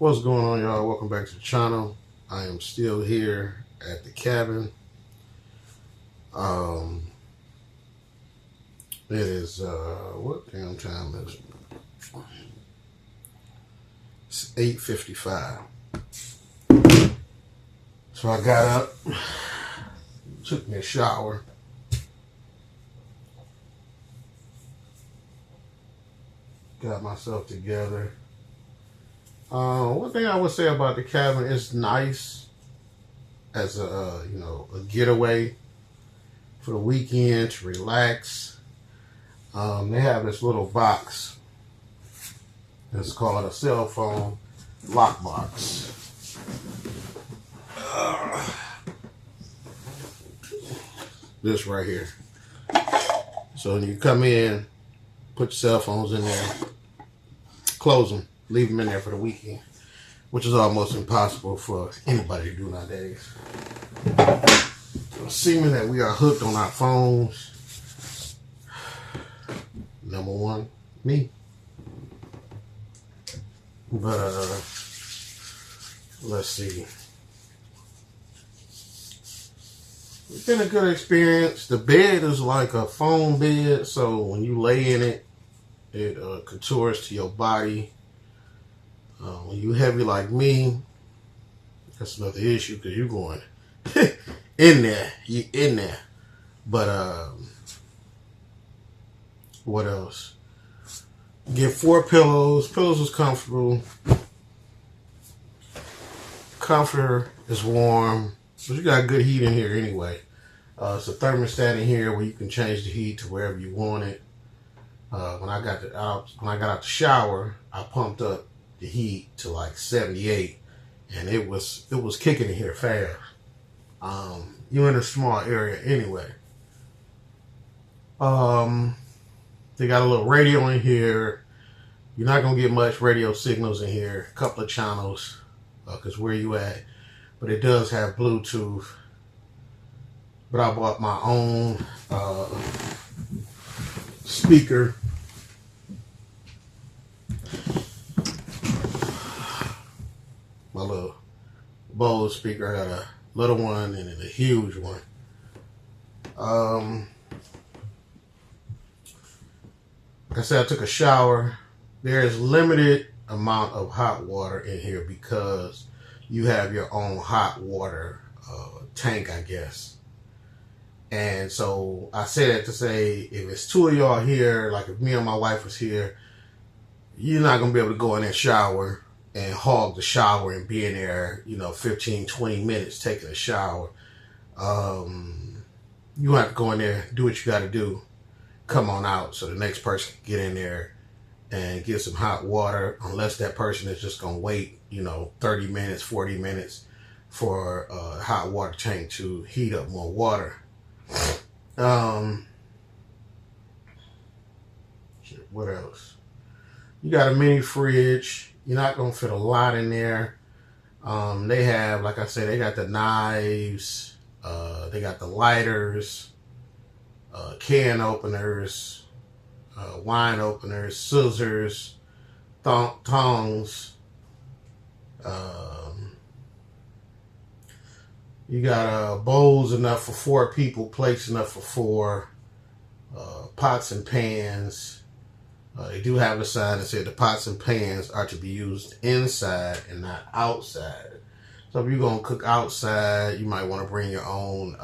What's going on, y'all? Welcome back to the channel. I am still here at the cabin. It is what damn time is it? It's 8:55. So I got up, took me a shower, got myself together. One thing I would say about the cabin, is nice as a a getaway for the weekend to relax. They have this little box. It's called a cell phone lock box. This right here. So when you come in, put your cell phones in there, close them, leave them in there for the weekend, which is almost impossible for anybody to do nowadays. Seeming that we are hooked on our phones. Number one, me. But let's see. It's been a good experience. The bed is like a foam bed, so when you lay in it, it contours to your body. When you heavy like me, that's another issue because you're going in there. You in there. But what else? Get 4 pillows. Pillows is comfortable. Comforter is warm. But you got good heat in here anyway. It's a thermostat in here where you can change the heat to wherever you want it. When I got out the shower, I pumped up the heat to like 78, and it was kicking in here fast. You're in a small area anyway. They got a little radio in here. You're not gonna get much radio signals in here. A couple of channels, cause where you at. But it does have Bluetooth. But I bought my own speaker. My little Bose speaker. I got a little one and then a huge one. Like I said, I took a shower. There is limited amount of hot water in here because you have your own hot water tank, I guess. And so I say that to say, if it's 2 of y'all here, like if me and my wife was here, you're not going to be able to go in there shower and hog the shower and be in there, 15, 20 minutes taking a shower. You have to go in there, do what you got to do, come on out so the next person can get in there and get some hot water, unless that person is just going to wait, 30 minutes, 40 minutes for a hot water tank to heat up more water. What else? You got a mini fridge. You're not going to fit a lot in there. They have, like I said, they got the knives. They got the lighters, can openers, wine openers, scissors, tongs. You got bowls enough for 4 people, plates enough for 4, pots and pans. They do have a sign that said the pots and pans are to be used inside and not outside. So if you're going to cook outside, you might want to bring your own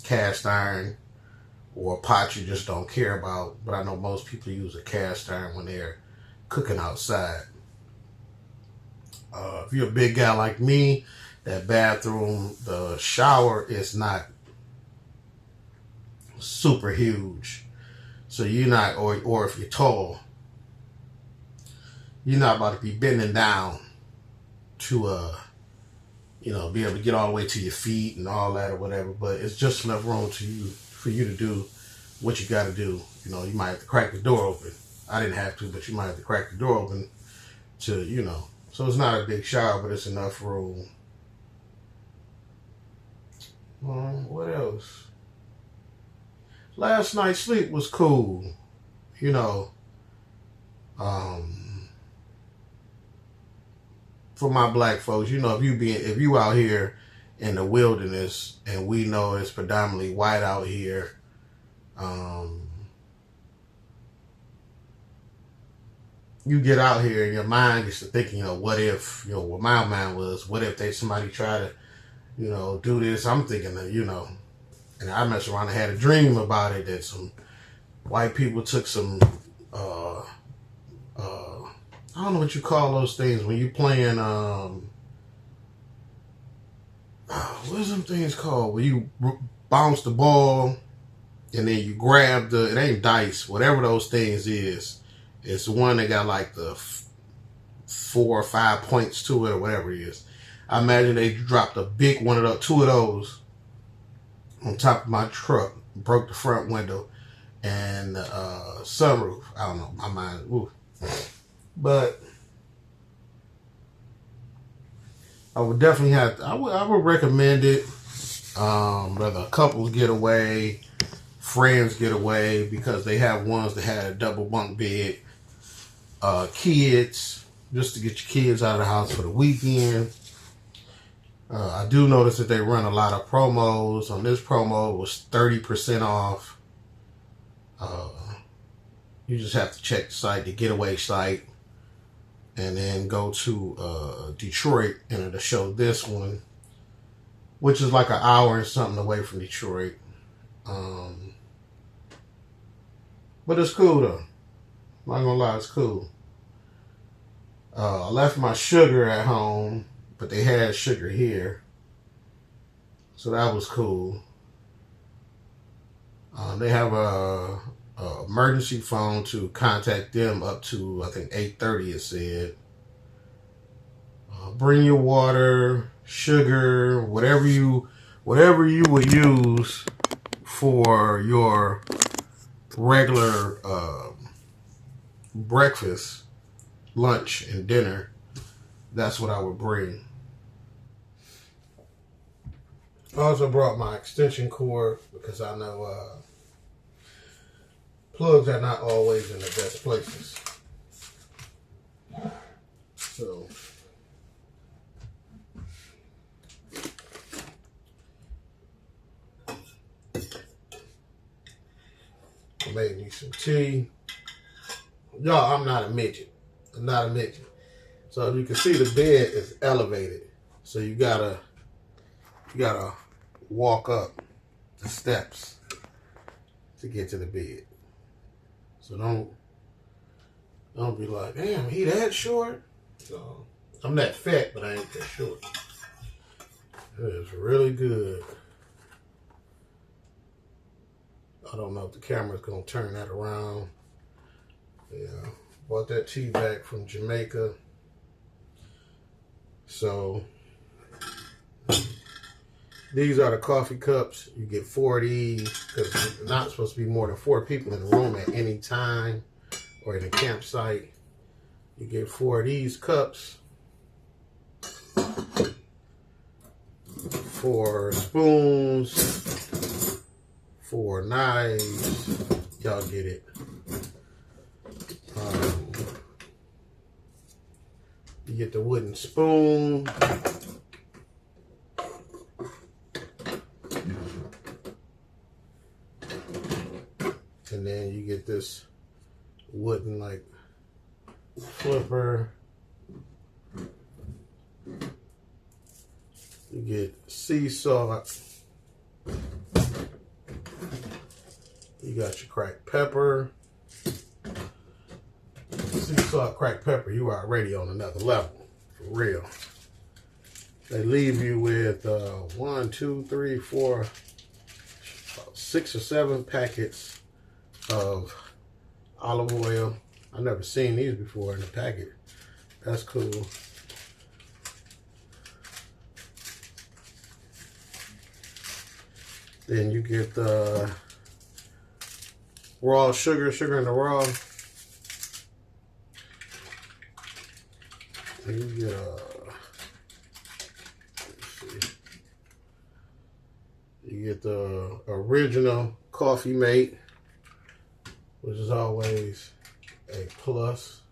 cast iron or a pot you just don't care about. But I know most people use a cast iron when they're cooking outside. If you're a big guy like me, that bathroom, the shower is not super huge. So you're not, or if you're tall, you're not about to be bending down to, be able to get all the way to your feet and all that or whatever. But it's just enough room for you to do what you got to do. You might have to crack the door open. I didn't have to, but you might have to crack the door open to, So it's not a big shower, but it's enough room. What else? Last night's sleep was cool. for my black folks, you know, if you out here in the wilderness, and we know it's predominantly white out here, you get out here and your mind gets to thinking, you know, what if, you know, what my mind was, what if somebody try to, you know, do this? I'm thinking that, you know, and I messed around and had a dream about it, that some white people took some, I don't know what you call those things when you playing, what's them things called? Where you bounce the ball and then you grab it ain't dice, whatever those things is. It's the one that got like the 4 or 5 points to it or whatever it is. I imagine they dropped a big one of those, 2 of those on top of my truck, broke the front window and the sunroof. I don't know, my mind, ooh. But I would definitely I would recommend it. Whether a couples getaway, friends getaway, because they have ones that had a double bunk bed. Kids, just to get your kids out of the house for the weekend. I do notice that they run a lot of promos. On this promo, it was 30% off. You just have to check the site, the Getaway site, and then go to Detroit, and it'll show this one, which is like an hour and something away from Detroit. But it's cool though. I'm not gonna lie, it's cool. I left my sugar at home, but they had sugar here, so that was cool. They have a emergency phone to contact them up to, I think, 8:30. It said, bring your water, sugar, whatever you would use for your regular breakfast, lunch, and dinner. That's what I would bring. I also brought my extension cord because I know plugs are not always in the best places. So I made me some tea. Y'all, I'm not a midget. I'm not a midget. So you can see the bed is elevated. So you gotta walk up the steps to get to the bed. So don't be like, damn, he that short? So I'm that fat, but I ain't that short. It is really good. I don't know if the camera's gonna turn that around. Yeah, bought that tea back from Jamaica. So these are the coffee cups. You get 4 of these because there's not supposed to be more than 4 people in the room at any time or in a campsite. You get 4 of these cups. 4 spoons, 4 knives. Y'all get it. You get the wooden spoon. And then you get this wooden like flipper. You get sea salt. You got your cracked pepper. Sea salt, cracked pepper, you are already on another level, for real. They leave you with 1, 2, 3, 4, 6 or 7 packets of olive oil. I've never seen these before in a packet. That's cool. Then you get the raw sugar in the raw. And you get you get the original Coffee Mate, which is always a plus.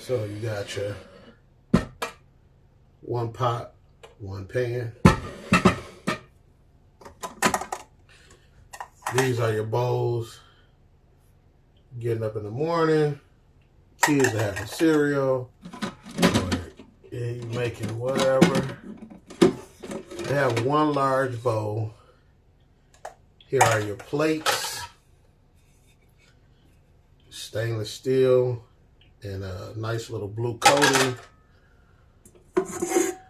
So you got your one pot, one pan. These are your bowls. Getting up in the morning, kids are having cereal, or you making whatever. They have one large bowl. Here are your plates. Stainless steel and a nice little blue coating,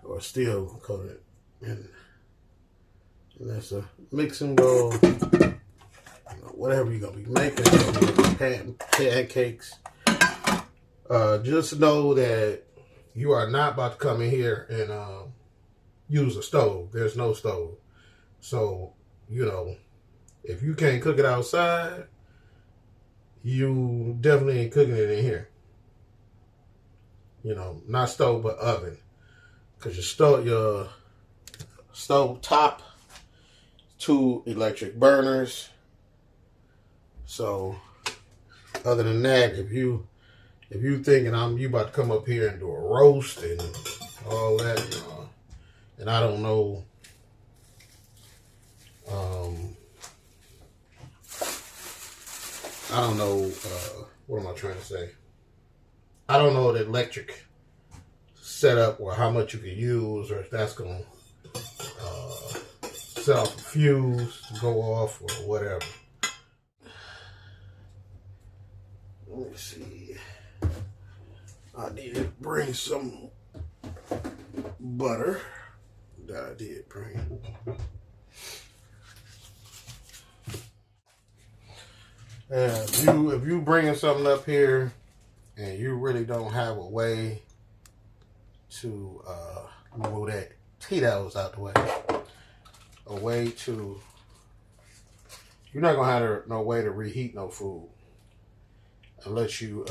or steel coated. And that's a mixing bowl. Whatever you're gonna be making, pancakes. Just know that you are not about to come in here and use a stove. There's no stove. So, you know, if you can't cook it outside, you definitely ain't cooking it in here. You know, not stove, but oven. Because your stove top, 2 electric burners. So, other than that, if you thinking you about to come up here and do a roast and all that, and I don't know, what am I trying to say? I don't know the electric setup or how much you can use, or if that's gonna set off a fuse, go off, or whatever. Let me see. I need to bring some butter that I did bring. And if you bringing something up here and you really don't have a way to move that Tito's out the way, you're not gonna have no way to reheat no food unless you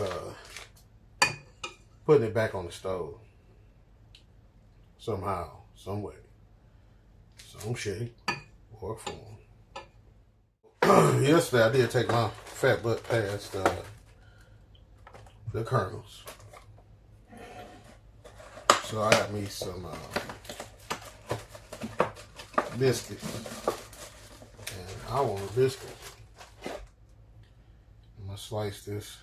putting it back on the stove somehow, some way, some shape or form. Yesterday I did take my fat butt past the kernels, so I got me some biscuits, and I want a biscuit. I'm gonna slice this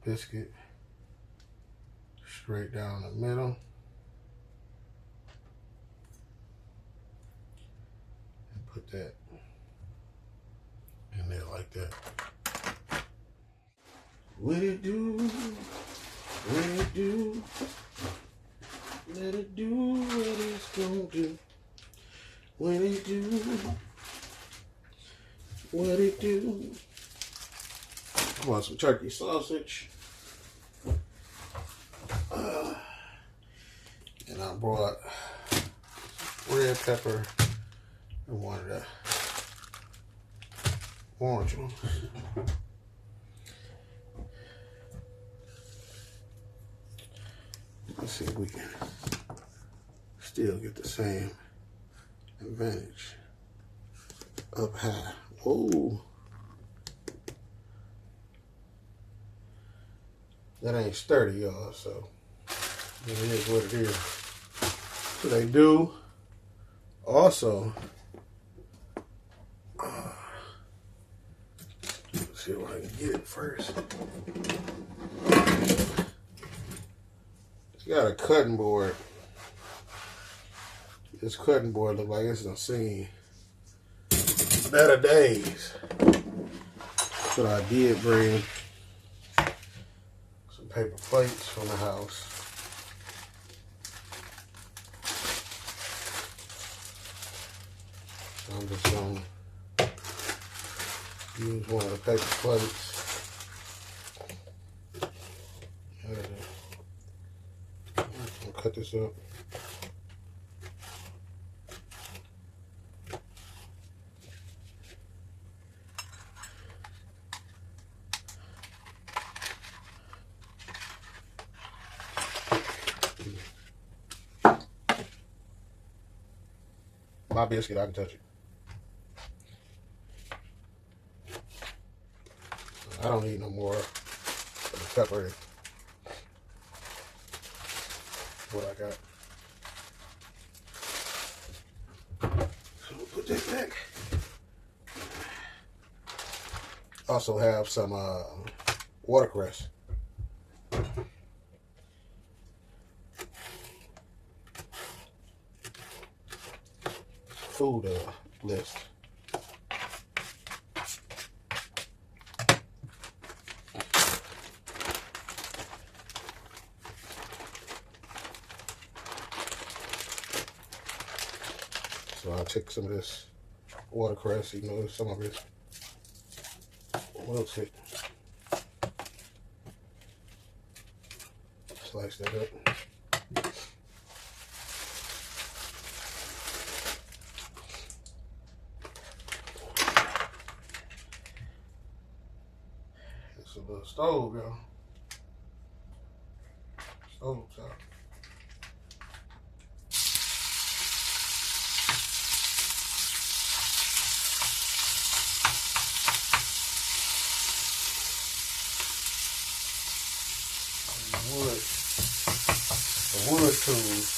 biscuit straight down the middle and put that in there like that. What it do? What it do? Let it do what it's gonna do. What it do? What it do? I want some turkey sausage. And I brought red pepper and one of the orange ones. Let's see if we can still get the same advantage. Up high. Whoa. That ain't sturdy, y'all, so it is what it is. So they do also, let's see if I can get it first. It's got a cutting board. This cutting board look like it's done seen better days. But I did bring some paper plates from the house. So I'm just going to use one of the paper plates. I'm going to cut this up. My biscuit, I can touch it. I don't need no more of the pepper. what I got. So we'll put that back. Also have some watercress. Food list. So I'll take some of this watercress, even though some of it wilted. Slice that up. It's a little stove, y'all. Stove top. The wood tools.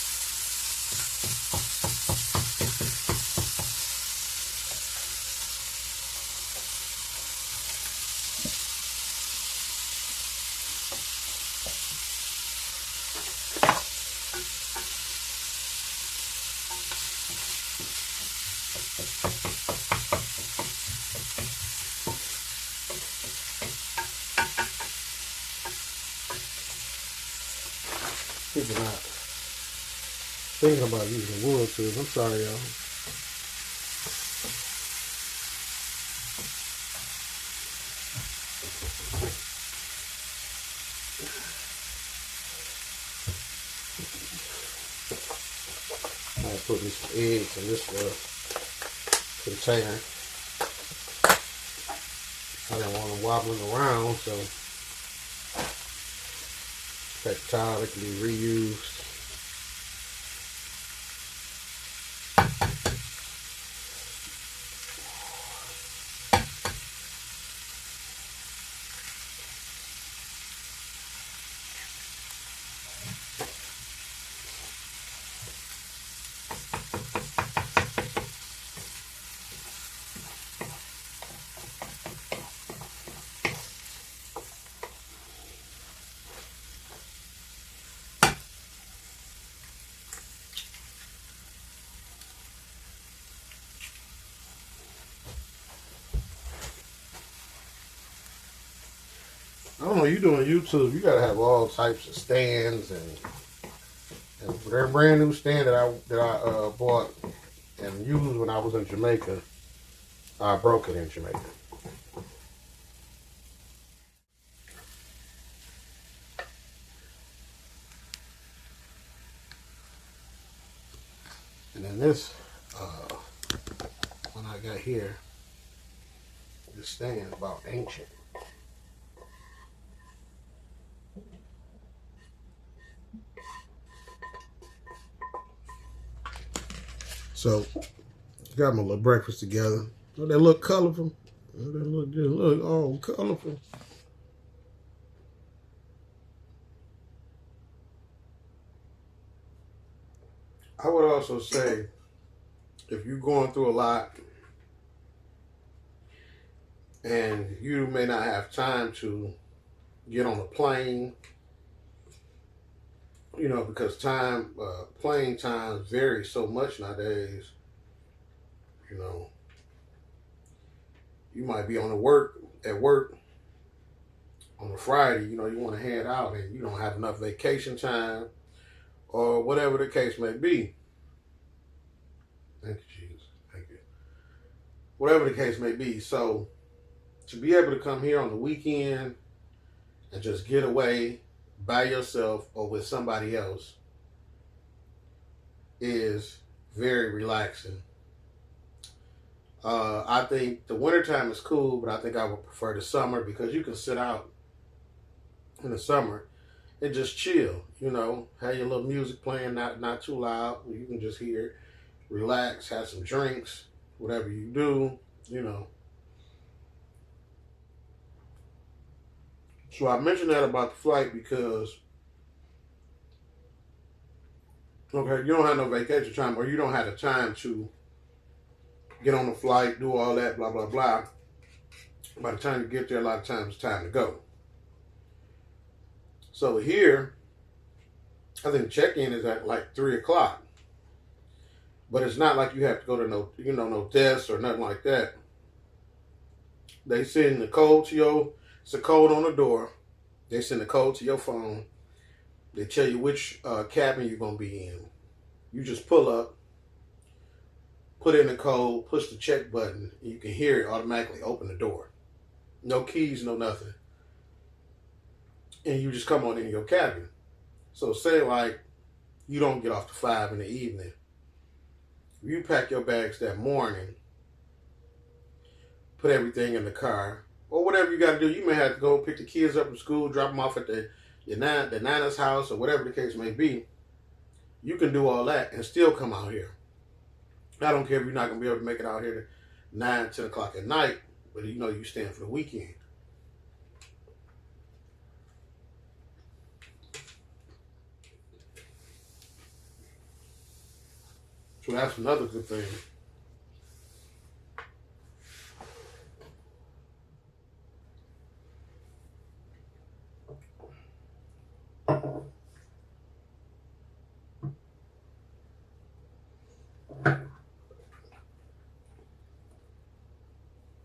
Thinking about using wood tools. I'm sorry, y'all. I'm putting some eggs in this container. I didn't want them wobbling around, so paper towel that can be reused. I don't know, you doing YouTube, you gotta have all types of stands and their brand new stand that I bought and used when I was in Jamaica. I broke it in Jamaica. And then this one I got here, this stand about ancient. So, got my little breakfast together. Oh, they look colorful. Oh, they look all colorful. I would also say, if you're going through a lot and you may not have time to get on a plane, you know, because plane times vary so much nowadays. You know, you might be at work on a Friday, you know, you want to head out and you don't have enough vacation time or whatever the case may be. Thank you, Jesus. Thank you. Whatever the case may be. So, to be able to come here on the weekend and just get away by yourself or with somebody else is very relaxing. I think the wintertime is cool, but I think I would prefer the summer because you can sit out in the summer and just chill, you know, have your little music playing, not too loud. You can just hear, relax, have some drinks, whatever you do, you know. So I mentioned that about the flight because Okay, you don't have no vacation time, or you don't have the time to get on the flight, do all that, blah, blah, blah. By the time you get there, a lot of times it's time to go. So here, I think check-in is at like 3 o'clock. But it's not like you have to go to no desk or nothing like that. They send the code to it's a code on the door. They send the code to your phone. They tell you which cabin you're going to be in. You just pull up, put in the code, push the check button, and you can hear it automatically open the door. No keys, no nothing. And you just come on in your cabin. So say like you don't get off to 5 in the evening. You pack your bags that morning, put everything in the car, or whatever you got to do. You may have to go pick the kids up from school, drop them off at the Nana's house, or whatever the case may be. You can do all that and still come out here. I don't care if you're not going to be able to make it out here to 9, 10 o'clock at night, but you know you staying for the weekend. So that's another good thing.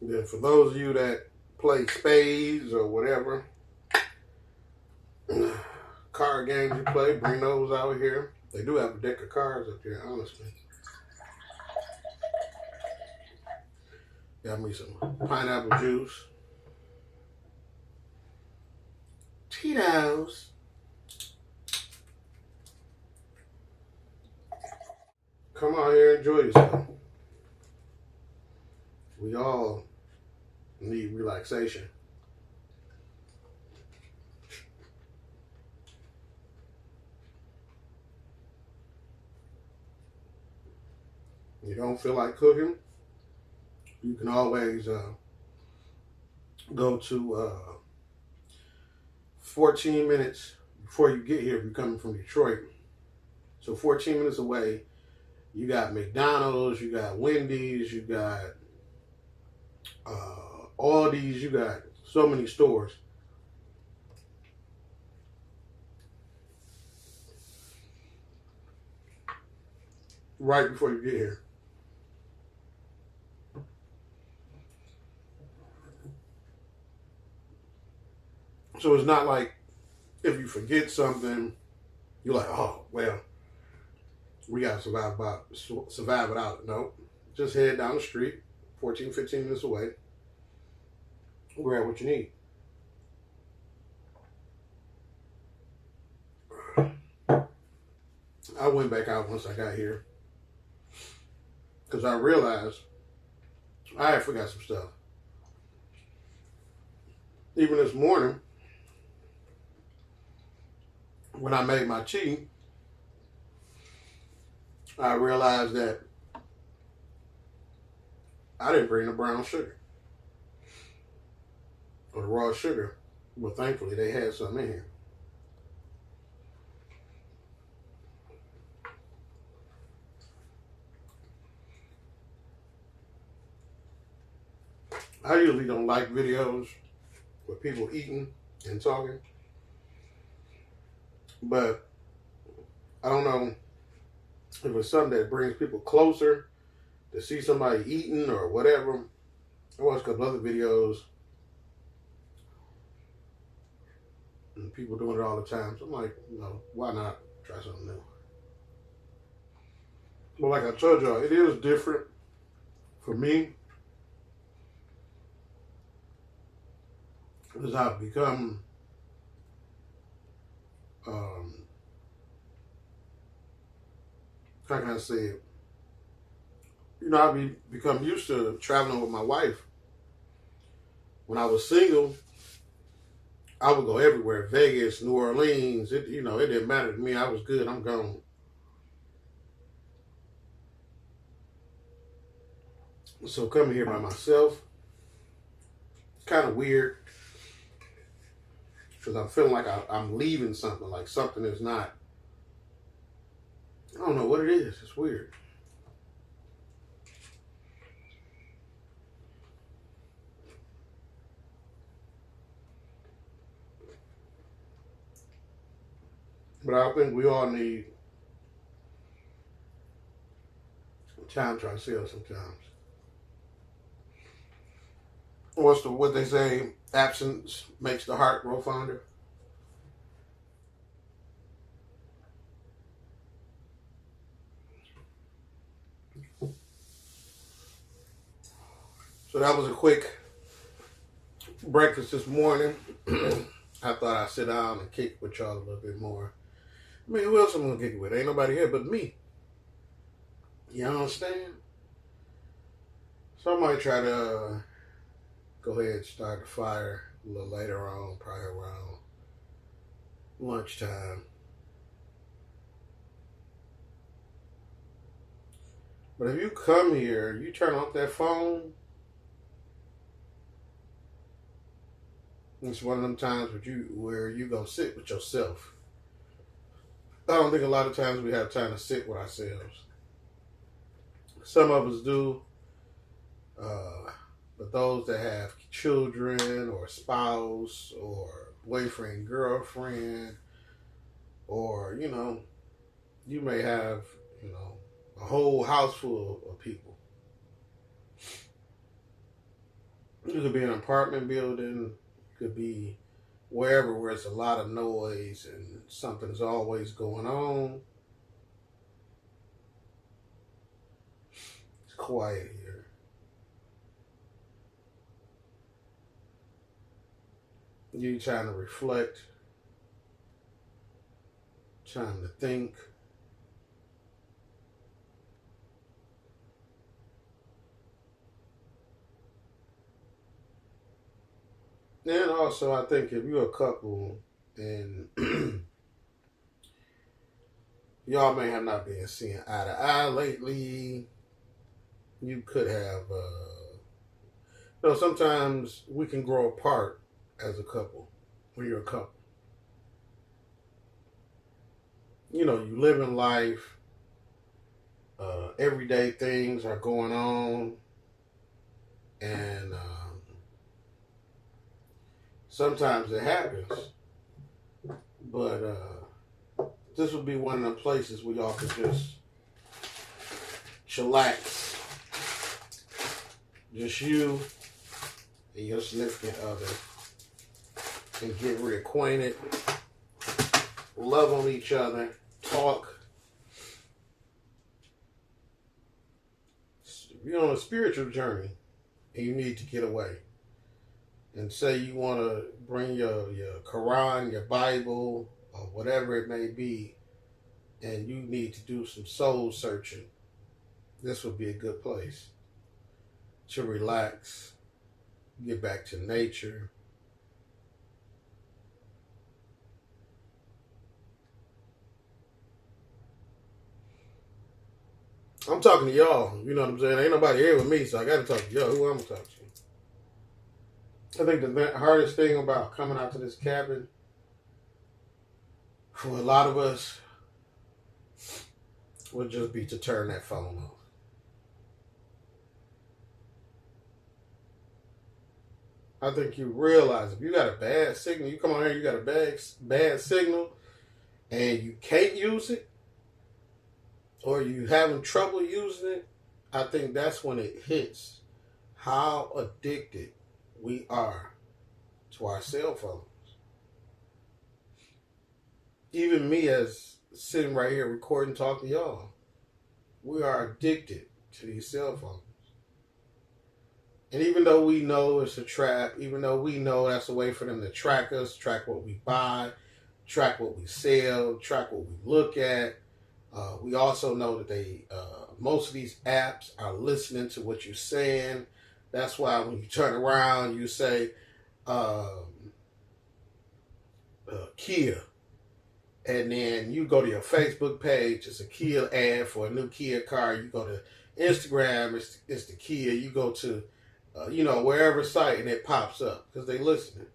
Then for those of you that play spades or whatever, card games you play, bring those out here. They do have a deck of cards up here, honestly. Got me some pineapple juice. Tito's. Come out here and enjoy yourself. We all need relaxation. You don't feel like cooking, you can always go to 14 minutes before you get here if you're coming from Detroit. So 14 minutes away, you got McDonald's, you got Wendy's, you got Aldi's, you got so many stores. Right before you get here. So it's not like if you forget something, you're like, oh, well, we got to survive without it. No, just head down the street, 14, 15 minutes away, grab what you need. I went back out once I got here because I realized I had forgot some stuff. Even this morning, when I made my tea, I realized that I didn't bring the brown sugar or the raw sugar. Well, thankfully, they had some in here. I usually don't like videos with people eating and talking, but I don't know if it's something that brings people closer to see somebody eating or whatever. I watched a couple other videos and people doing it all the time. So I'm like, why not try something new? But like I told y'all, it is different for me because I've become how can I say it? I've become used to traveling with my wife. When I was single, I would go everywhere. Vegas, New Orleans. It didn't matter to me. I was good. I'm gone. So coming here by myself, it's kind of weird because I'm feeling like I'm leaving something. Like something is not. I don't know what it is. It's weird. But I think we all need time to ourselves sometimes. What they say? Absence makes the heart grow fonder. So that was a quick breakfast this morning. I thought I'd sit down and kick with y'all a little bit more. I mean, who else I'm gonna kick it with? Ain't nobody here but me. You understand? So I might try to go ahead and start the fire a little later on, probably around lunchtime. But if you come here, you turn off that phone, it's one of them times where you gonna sit with yourself. I don't think a lot of times we have time to sit with ourselves. Some of us do, but those that have children or spouse or boyfriend, girlfriend, or you may have a whole house full of people. You could be in an apartment building. Could be wherever where it's a lot of noise and something's always going on. It's quiet here. You trying to reflect, trying to think. And also, I think if you're a couple and y'all may have not been seeing eye to eye lately, you could have, sometimes we can grow apart as a couple when you're a couple. You live in life, everyday things are going on, and sometimes it happens, but this would be one of the places where y'all could just chillax. Just you and your significant other, and get reacquainted, love on each other, talk. If you're on a spiritual journey and you need to get away, and say you want to bring your Quran, your Bible, or whatever it may be, and you need to do some soul searching, this would be a good place to relax, get back to nature. I'm talking to y'all, you know what I'm saying? Ain't nobody here with me, so I got to talk to y'all. Who I'm going to talk to? I think the hardest thing about coming out to this cabin for a lot of us would just be to turn that phone off. I think you realize if you got a bad signal, you come on here, you got a bad signal, and you can't use it, or you having trouble using it, I think that's when it hits how addicted we are to our cell phones. Even me, as sitting right here recording, talking to y'all, we are addicted to these cell phones. And even though we know it's a trap, even though we know that's a way for them to track us, track what we buy, track what we sell, track what we look at, we also know that most of these apps are listening to what you're saying. That's why when you turn around, you say, Kia. And then you go to your Facebook page, it's a Kia ad for a new Kia car. You go to Instagram, it's the Kia. You go to, wherever site, and it pops up because they listening.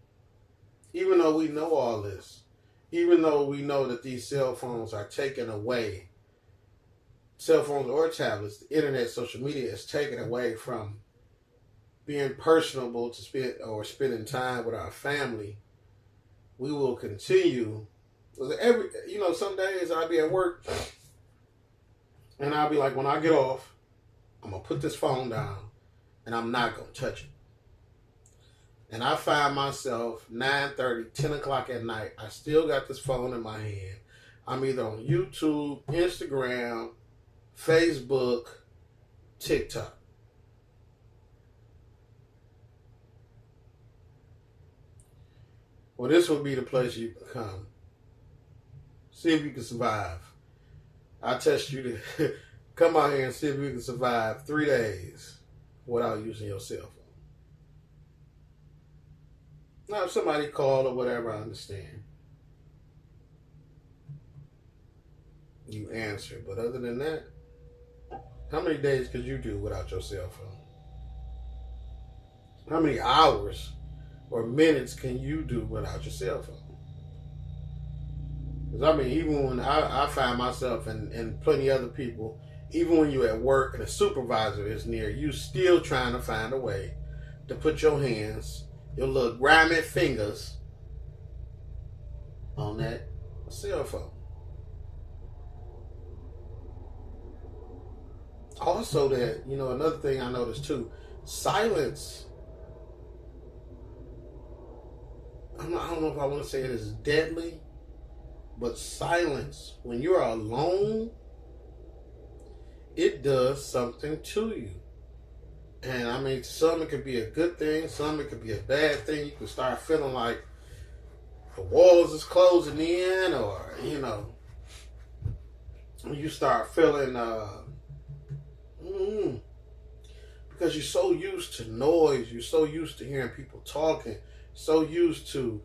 Even though we know all this, even though we know that these cell phones are taking away cell phones or tablets, the internet, social media is taken away from being personable to spending time with our family, we will continue. Some days I'll be at work and I'll be like, when I get off, I'm gonna put this phone down and I'm not gonna touch it. And I find myself 9:30, 10 o'clock at night, I still got this phone in my hand. I'm either on YouTube, Instagram, Facebook, TikTok. Well, this would be the place you can come. See if you can survive. I test you to come out here and see if you can survive 3 days without using your cell phone. Now, if somebody called or whatever, I understand. You answer. But other than that, how many days could you do without your cell phone? How many hours or minutes can you do without your cell phone? Because I mean, even when I find myself and plenty other people, even when you're at work and a supervisor is near, you still trying to find a way to put your hands, your little grimy fingers on that cell phone. Also, that, another thing I noticed too, silence. I don't know if I want to say it is deadly, but silence, when you're alone, it does something to you. And I mean, some it could be a good thing, some it could be a bad thing. You can start feeling like the walls is closing in, or, you start feeling, because you're so used to noise, you're so used to hearing people talking, so used to,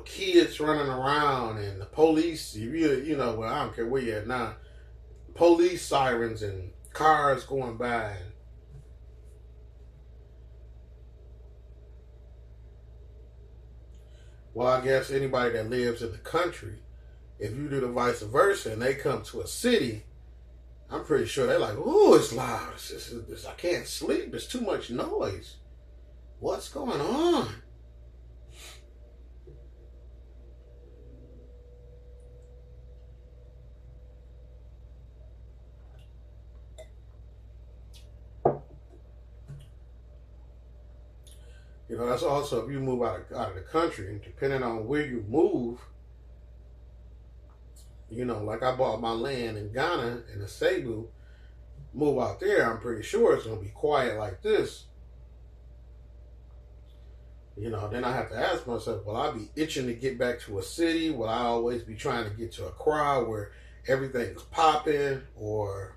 kids running around and the police, well, I don't care where you're at now, police sirens and cars going by. Well, I guess anybody that lives in the country, if you do the vice versa and they come to a city, I'm pretty sure they're like, oh, it's loud. I can't sleep. There's too much noise. What's going on? That's also if you move out of the country, and depending on where you move, like I bought my land in Ghana in the Cebu, move out there, I'm pretty sure it's going to be quiet like this. Then I have to ask myself, will I be itching to get back to a city? Will I always be trying to get to a crowd where everything is popping? Or,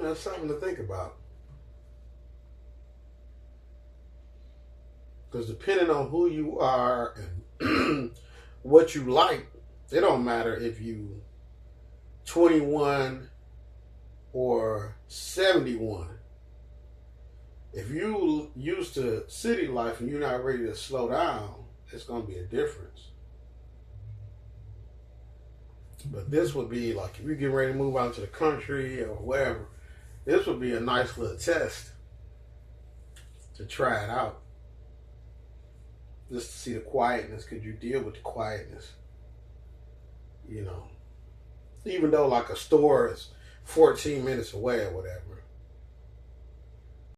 that's something to think about. Because depending on who you are and what you like, it don't matter if you 21 or 71. If you used to city life and you're not ready to slow down, it's going to be a difference. But this would be like, if you get ready to move out to the country or wherever, this would be a nice little test to try it out. Just to see the quietness. Could you deal with the quietness? Even though like a store is 14 minutes away or whatever.